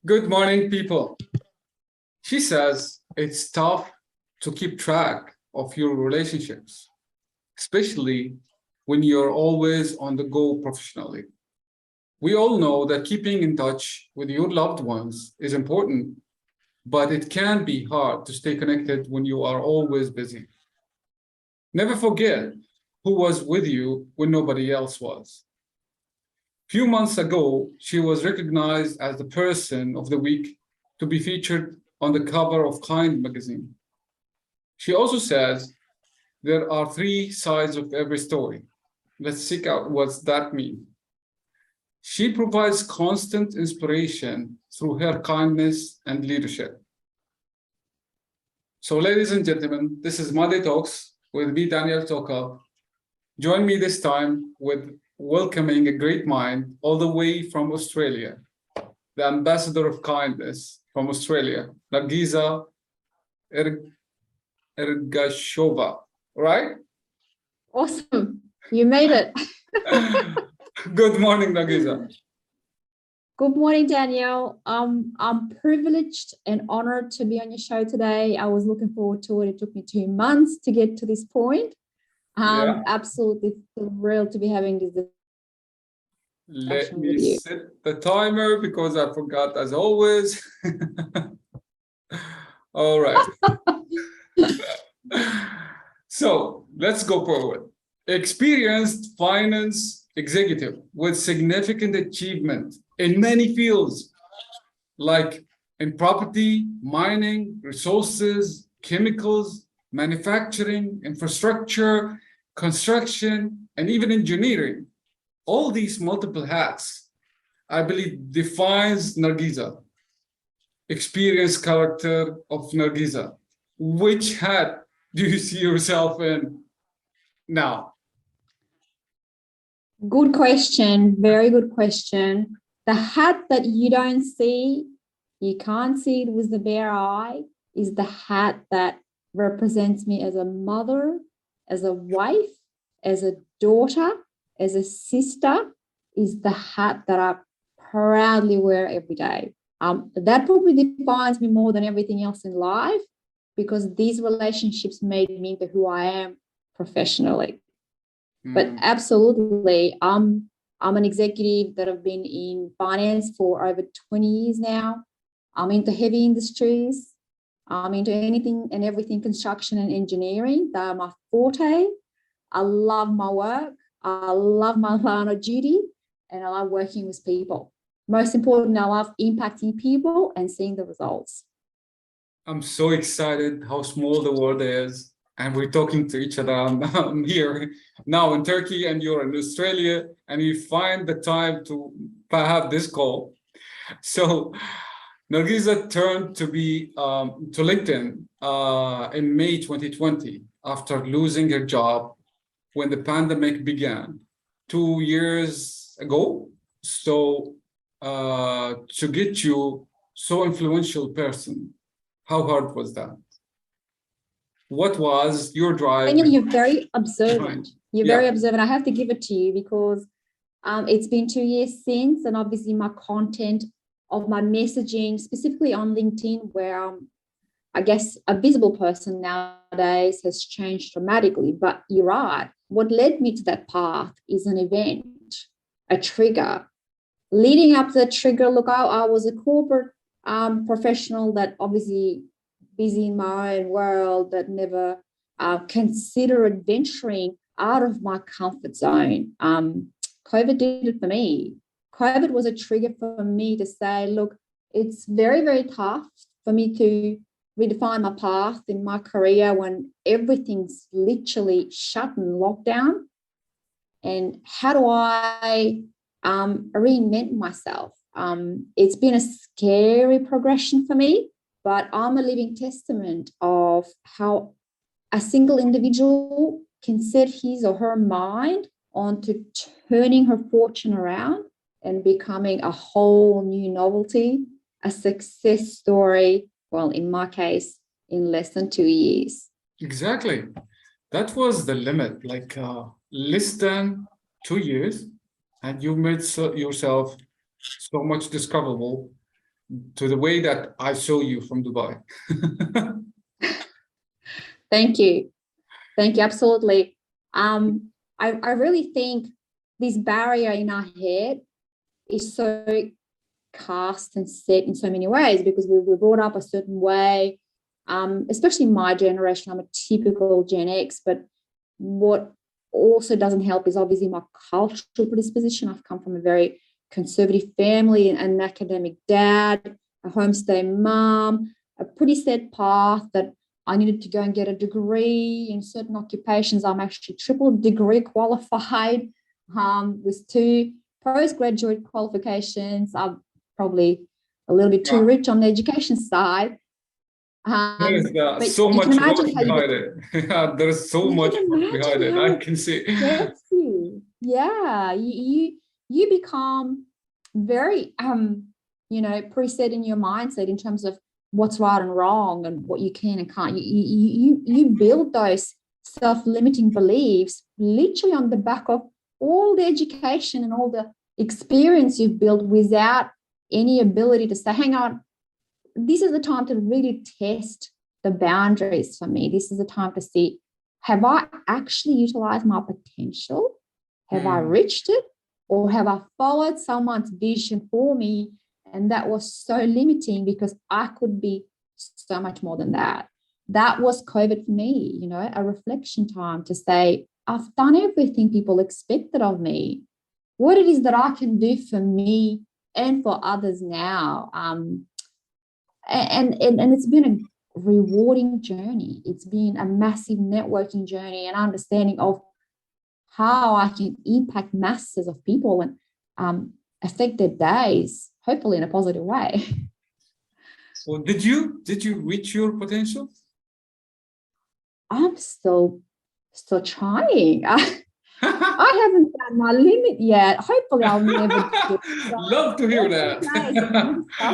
Good morning, people. She says it's tough to keep track of your relationships, especially when you're always on the go professionally. We all know that keeping in touch with your loved ones is important, but it can be hard to stay connected when you are always busy. Never forget who was with you when nobody else was. Few months ago, she was recognized as the person of the week to be featured on the cover of Kind magazine. She also says there are three sides of every story. Let's seek out what's that mean. She provides constant inspiration through her kindness and leadership. So, ladies and gentlemen, this is Monday Talks with me, Daniel Toka. Join me this time with welcoming a great mind all the way from Australia, the ambassador of kindness from Australia, Narghiza Ergashova, right? Awesome. You made it. Good morning, Narghiza. Good morning, Danielle. I'm privileged and honored to be on your show today. I was looking forward to it. It took me 2 months to get to this point. Absolutely thrilled to be having this Let discussion me with you. set the timer because I forgot as always. All right. So let's go forward. Experienced finance executive with significant achievement in many fields, like in property, mining, resources, chemicals, manufacturing, infrastructure, construction, and even engineering. All these multiple hats, I believe, defines Narghiza, experienced character of Narghiza. Which hat do you see yourself in now? Good question. Very good question. The hat that you don't see, you can't see it with the bare eye, is the hat that represents me as a mother, as a wife, as a daughter, as a sister, is the hat that I proudly wear every day. That probably defines me more than everything else in life, because these relationships made me into who I am professionally. But absolutely, I'm an executive that have been in finance for over 20 years now. I'm into heavy industries. I'm into anything and everything construction and engineering. They are my forte. I love my work. I love my line of duty, and I love working with people. Most important, I love impacting people and seeing the results. I'm so excited how small the world is. And we're talking to each other. I'm here now in Turkey and you're in Australia, and you find the time to have this call. So Narghiza turned to LinkedIn in May 2020 after losing her job when the pandemic began 2 years ago. So to get you so influential person, how hard was that? What was your drive? Daniel, you're very observant. You're very observant. I have to give it to you because it's been 2 years since, and obviously my content of my messaging, specifically on LinkedIn, where I'm, I guess, a visible person nowadays, has changed dramatically. But you're right. What led me to that path is an event, a trigger. Leading up to the trigger, look, I was a corporate professional that obviously busy in my own world, that never considered venturing out of my comfort zone. COVID did it for me. COVID was a trigger for me to say, look, it's very, very tough for me to redefine my path in my career when everything's literally shut and locked down. And how do I reinvent myself? It's been a scary progression for me, but I'm a living testament of how a single individual can set his or her mind onto turning her fortune around and becoming a whole new novelty, a success story, well, in my case, in less than 2 years. Exactly. That was the limit, like less than 2 years, and you made yourself so much discoverable. to the way that I saw you from Dubai. Thank you. Thank you. Absolutely. I really think this barrier in our head is so cast and set in so many ways because we were brought up a certain way, especially my generation. I'm a typical Gen X, but what also doesn't help is obviously my cultural predisposition. I've come from a very conservative family, an academic dad, a homestay mom, a pretty set path that I needed to go and get a degree in certain occupations. I'm actually triple degree qualified with 2 postgraduate qualifications. I'm probably a little bit too rich on the education side. There's so much work behind it. There's so much work behind it. I can see. Yes, yeah, you become very preset in your mindset in terms of what's right and wrong and what you can and can't. You build those self-limiting beliefs literally on the back of all the education and all the experience you've built without any ability to say, hang on, this is the time to really test the boundaries for me. This is the time to see, have I actually utilized my potential? Have I reached it? Or have I followed someone's vision for me? And that was so limiting because I could be so much more than that. That was COVID for me, a reflection time to say, I've done everything people expected of me. What it is that I can do for me and for others now. And it's been a rewarding journey. It's been a massive networking journey and understanding of how I can impact masses of people and affect their days, hopefully in a positive way. So did you reach your potential? I'm still trying. I haven't found my limit yet. Hopefully I'll never do it. So love to hear that.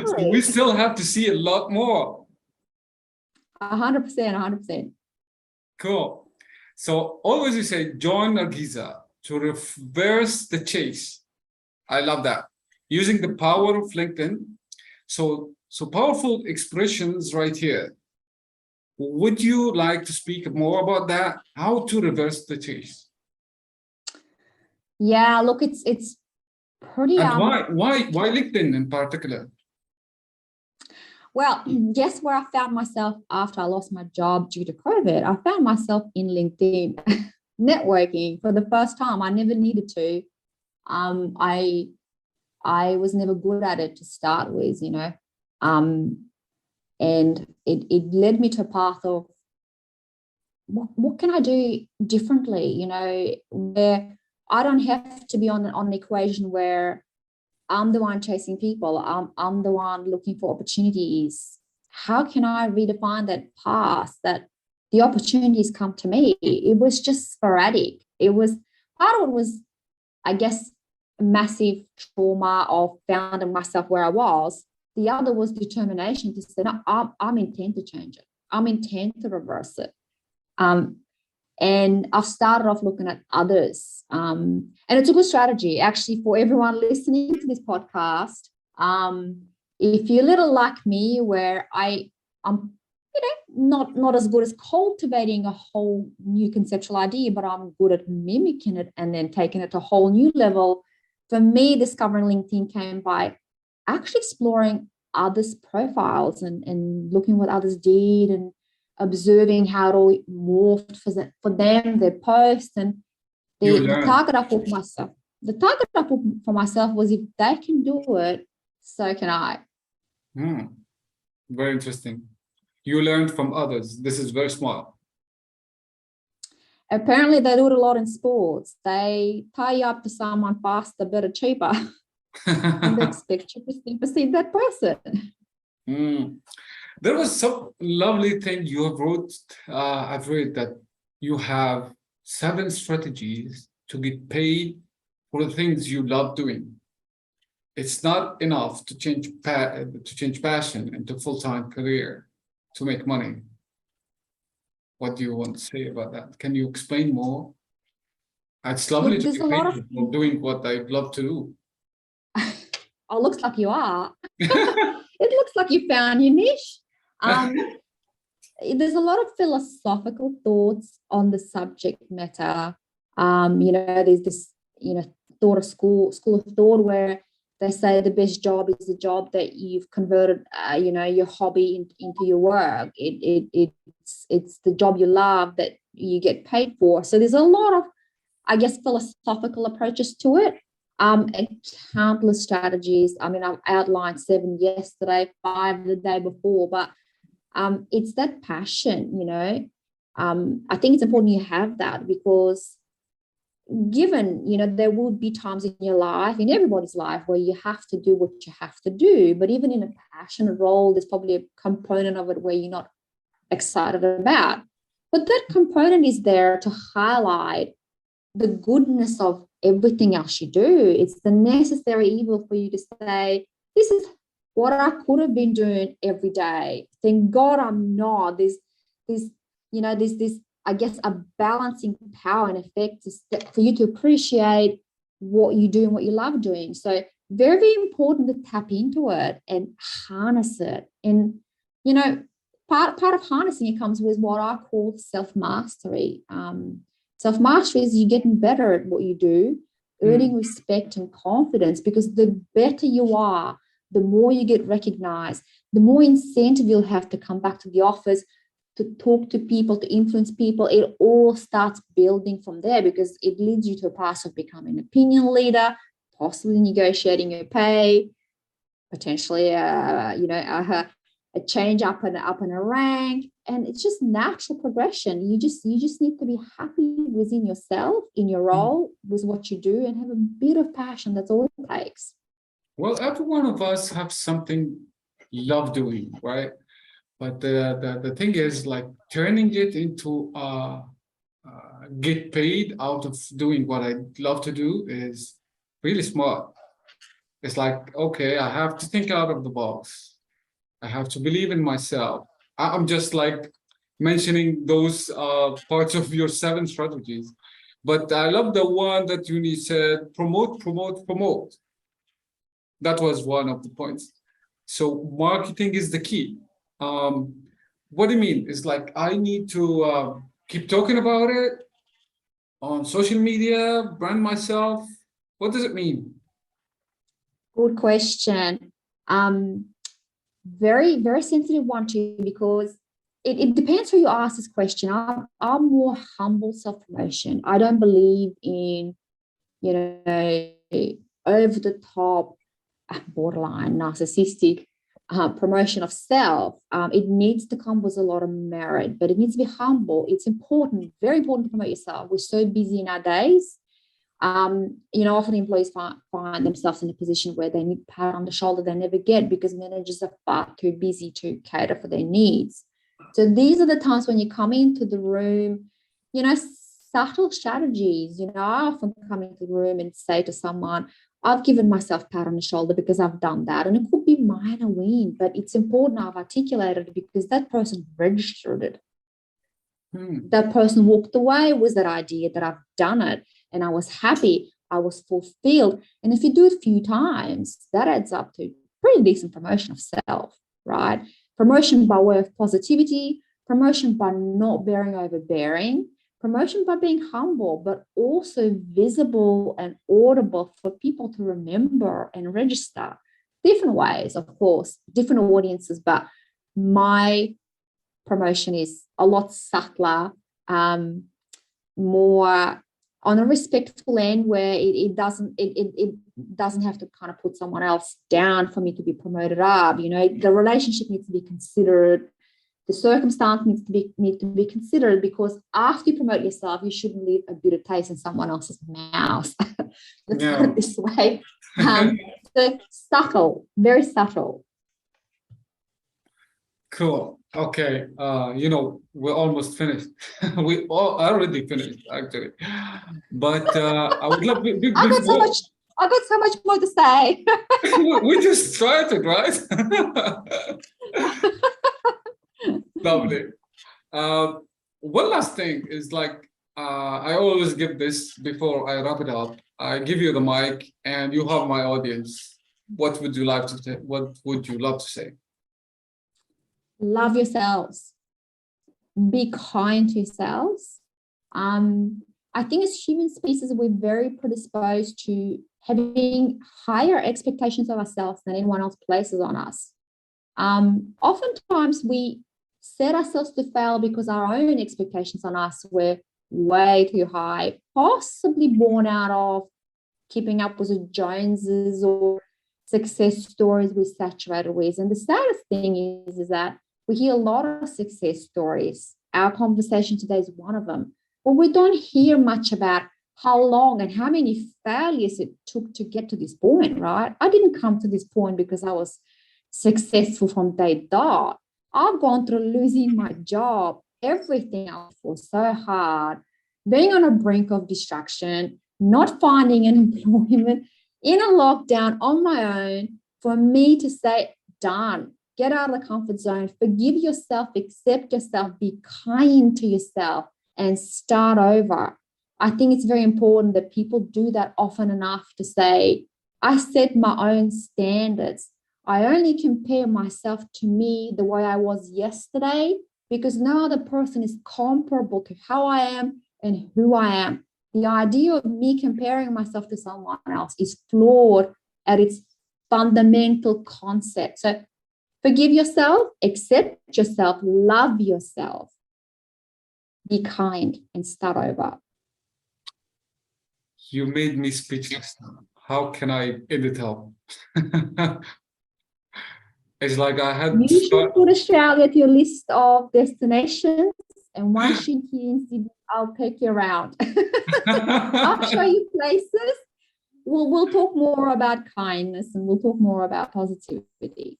So we still have to see a lot more. 100%. Cool. So always you say, join Narghiza to reverse the chase. I love that. Using the power of LinkedIn. So powerful expressions right here. Would you like to speak more about that? How to reverse the chase? Yeah, look, it's pretty. And why LinkedIn in particular? Well, guess where I found myself after I lost my job due to COVID? I found myself in LinkedIn networking for the first time. I never needed to. I was never good at it to start with, and it led me to a path of what can I do differently, where I don't have to be on an equation where I'm the one chasing people. I'm the one looking for opportunities. How can I redefine that path that the opportunities come to me? It was just sporadic. It was part of it was, I guess, massive trauma of finding myself where I was. The other was determination to say, no, I'm intent to change it. I'm intent to reverse it. And I've started off looking at others. And it's a good strategy, actually, for everyone listening to this podcast. If you're a little like me, where I'm not as good as cultivating a whole new conceptual idea, but I'm good at mimicking it and then taking it to a whole new level. For me, discovering LinkedIn came by actually exploring others' profiles and looking what others did and observing how it all morphed for them, their posts, and the target I put for myself. The target I put for myself was, if they can do it, so can I. Very interesting. You learned from others. This is very smart. Apparently, they do it a lot in sports. They tie you up to someone faster, better, cheaper, and they expect you to supersede that person. There was some lovely thing you have wrote. I've read that you have 7 strategies to get paid for the things you love doing. It's not enough to change passion into full-time career to make money. What do you want to say about that? Can you explain more? It's lovely to be paid for doing what I love to do. Oh, looks like you are. It looks like you found your niche. There's a lot of philosophical thoughts on the subject matter. There's this, thought of school of thought where they say the best job is the job that you've converted, your hobby into your work. It's the job you love that you get paid for. So there's a lot of, I guess, philosophical approaches to it, and countless strategies. I mean, I've outlined 7 yesterday, 5 the day before, but it's that passion, I think it's important you have that, because given, there will be times in your life, in everybody's life, where you have to do what you have to do. But even in a passionate role, there's probably a component of it where you're not excited about. But that component is there to highlight the goodness of everything else you do. It's the necessary evil for you to say, this is what I could have been doing every day. Thank God I'm not. There's this, I guess, a balancing power and effect for you to appreciate what you do and what you love doing. So very, very important to tap into it and harness it. And, part of harnessing it comes with what I call self-mastery. Self-mastery is you getting better at what you do, earning respect and confidence, because the better you are, the more you get recognized, the more incentive you'll have to come back to the office, to talk to people, to influence people. It all starts building from there, because it leads you to a path of becoming an opinion leader, possibly negotiating your pay, potentially a change up and a rank. And it's just natural progression. You just need to be happy within yourself, in your role, with what you do, and have a bit of passion. That's all it takes. Well, every one of us have something love doing, right? But the thing is, like, turning it into get paid out of doing what I love to do is really smart. It's like, okay, I have to think out of the box. I have to believe in myself. I'm just like mentioning those parts of your 7 strategies. But I love the one that Yuni said, promote, promote, promote. That was one of the points. So marketing is the key. What do you mean? It's like I need to keep talking about it on social media, brand myself. What does it mean? Good question. Very, very sensitive one too, because it depends who you ask this question. I'm more humble self-promotion. I don't believe in, over the top, borderline narcissistic promotion of self. It needs to come with a lot of merit, but it needs to be humble. It's important, very important to promote yourself. We're so busy in our days. Often employees find themselves in a position where they need pat on the shoulder they never get, because managers are far too busy to cater for their needs. So these are the times when you come into the room, subtle strategies. I often come into the room and say to someone, I've given myself a pat on the shoulder because I've done that. And it could be minor win, but it's important I've articulated it, because that person registered it. That person walked away with that idea that I've done it, and I was happy, I was fulfilled. And if you do it a few times, that adds up to pretty decent promotion of self, right? Promotion by way of positivity, promotion by not bearing overbearing, promotion by being humble, but also visible and audible for people to remember and register. Different ways, of course, different audiences, but my promotion is a lot subtler, more on a respectful end, where it doesn't have to kind of put someone else down for me to be promoted up. The relationship needs to be considered. The circumstance needs to be considered, because after you promote yourself, you shouldn't leave a bitter taste in someone else's mouth. Let's put it this way. So subtle, very subtle. Cool. Okay. We're almost finished. We all already finished, actually. But I would love. I've got so much more to say. We just started, right? Lovely. One last thing is, like, I always give this before I wrap it up. I give you the mic, and you have my audience. what would you like to say? What would you love to say? Love yourselves. Be kind to yourselves. I think as human species, we're very predisposed to having higher expectations of ourselves than anyone else places on us. Oftentimes we set ourselves to fail because our own expectations on us were way too high, possibly born out of keeping up with the Joneses or success stories we're saturated with. And the saddest thing is that we hear a lot of success stories. Our conversation today is one of them. But we don't hear much about how long and how many failures it took to get to this point, right? I didn't come to this point because I was successful from day dot. I've gone through losing my job, everything else was so hard, being on a brink of distraction, not finding an employment, in a lockdown on my own, for me to say, done, get out of the comfort zone, forgive yourself, accept yourself, be kind to yourself, and start over. I think it's very important that people do that often enough to say, I set my own standards. I only compare myself to me the way I was yesterday because no other person is comparable to how I am and who I am. The idea of me comparing myself to someone else is flawed at its fundamental concept. So forgive yourself, accept yourself, love yourself, be kind, and start over. You made me speechless. How can I edit help? It's like I had You should put Australia at your list of destinations, and once you're here in Sydney, I'll take you around. I'll show you places. We'll talk more about kindness and we'll talk more about positivity.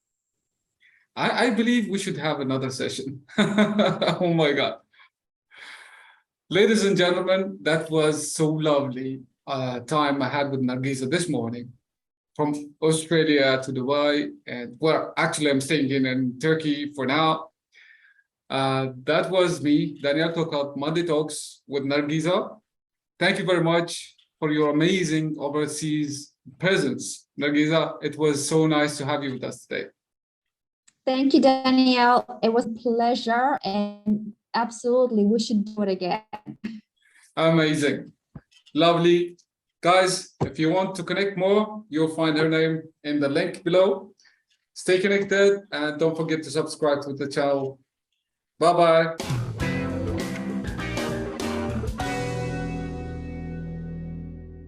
I believe we should have another session. Oh my God. Ladies and gentlemen, that was so lovely time I had with Narghiza this morning. From Australia to Dubai, and well, actually I'm staying in Turkey for now. That was me, Daniel Tokat, Monday Talks with Narghiza. Thank you very much for your amazing overseas presence, Narghiza. It was so nice to have you with us today. Thank you, Danielle. It was a pleasure, and absolutely, we should do it again. Amazing. Lovely. Guys, if you want to connect more, you'll find her name in the link below. Stay connected and don't forget to subscribe to the channel. Bye-bye.